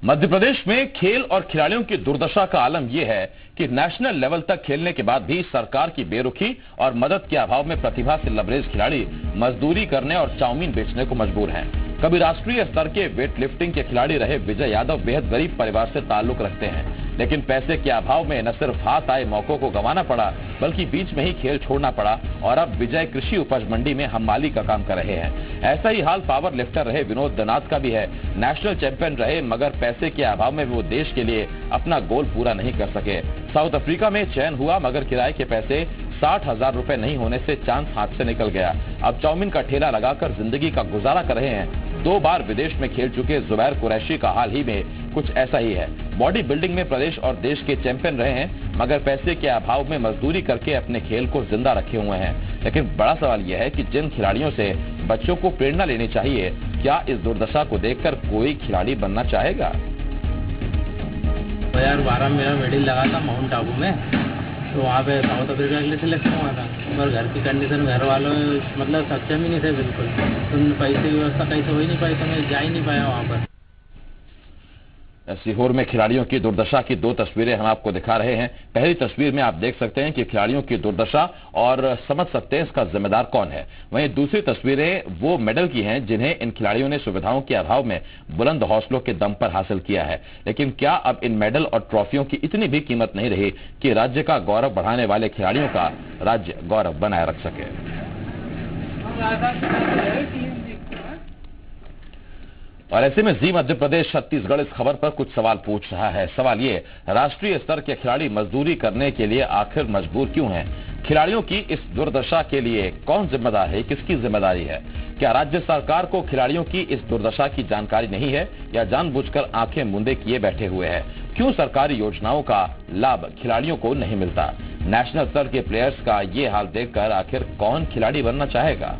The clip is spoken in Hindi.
मध्य प्रदेश में खेल और खिलाड़ियों की दुर्दशा का आलम यह है कि नेशनल लेवल तक खेलने के बाद भी सरकार की बेरुखी और मदद के अभाव में प्रतिभा से लबरेज खिलाड़ी मजदूरी करने और चाउमीन बेचने को मजबूर हैं। कभी राष्ट्रीय स्तर के वेट लिफ्टिंग के खिलाड़ी रहे विजय यादव बेहद गरीब परिवार से ताल्लुक रखते हैं, लेकिन पैसे के अभाव में न सिर्फ हाथ आए मौकों को गंवाना पड़ा बल्कि बीच में ही खेल छोड़ना पड़ा और अब विजय कृषि उपज मंडी में हमाली का काम कर रहे हैं। ऐसा ही हाल पावर लिफ्टर रहे विनोद दनात का भी है। नेशनल चैंपियन रहे मगर पैसे के अभाव में वो देश के लिए अपना गोल पूरा नहीं कर सके। साउथ अफ्रीका में चयन हुआ मगर किराए के पैसे 60,000 रुपए नहीं होने से चांस हाथ से निकल गया। अब चाउमीन का ठेला लगाकर जिंदगी का गुजारा कर रहे हैं। 2 बार विदेश में खेल चुके जुबैर कुरैशी का हाल ही में कुछ ऐसा ही है। बॉडी बिल्डिंग में प्रदेश और देश के चैंपियन रहे हैं मगर पैसे के अभाव में मजदूरी करके अपने खेल को जिंदा रखे हुए हैं। लेकिन बड़ा सवाल यह है कि जिन खिलाड़ियों से बच्चों को प्रेरणा लेनी चाहिए, क्या इस दुर्दशा को देखकर कोई खिलाड़ी बनना चाहेगा? 2012 में मेरा मेडल लगा था माउंट आबू में, तो वहाँ पे साउथ अफ्रीका के लिए सिलेक्शन हुआ था। पर घर की कंडीशन घर वालों मतलब सक्षम ही नहीं थे बिल्कुल, तो पैसे की व्यवस्था कहीं से हो ही नहीं पाई, तो मैं जा ही नहीं पाया वहाँ पर। सीहोर में खिलाड़ियों की दुर्दशा की 2 तस्वीरें हम आपको दिखा रहे हैं। पहली तस्वीर में आप देख सकते हैं कि खिलाड़ियों की दुर्दशा और समझ सकते हैं इसका जिम्मेदार कौन है। वहीं दूसरी तस्वीरें वो मेडल की हैं जिन्हें इन खिलाड़ियों ने सुविधाओं के अभाव में बुलंद हौसलों के दम पर हासिल किया है। लेकिन क्या अब इन मेडल और ट्रॉफियों की इतनी भी कीमत नहीं रही कि राज्य का गौरव बढ़ाने वाले खिलाड़ियों का राज्य गौरव बनाए रख सके? और ऐसे में जी मध्य प्रदेश छत्तीसगढ़ इस खबर पर कुछ सवाल पूछ रहा है। सवाल ये, राष्ट्रीय स्तर के खिलाड़ी मजदूरी करने के लिए आखिर मजबूर क्यों हैं? खिलाड़ियों की इस दुर्दशा के लिए कौन जिम्मेदार है, किसकी जिम्मेदारी है? क्या राज्य सरकार को खिलाड़ियों की इस दुर्दशा की जानकारी नहीं है या जानबूझकर आंखें मूंदे किए बैठे हुए है? क्यों सरकारी योजनाओं का लाभ खिलाड़ियों को नहीं मिलता? नेशनल स्तर के प्लेयर्स का ये हाल देखकर आखिर कौन खिलाड़ी बनना चाहेगा?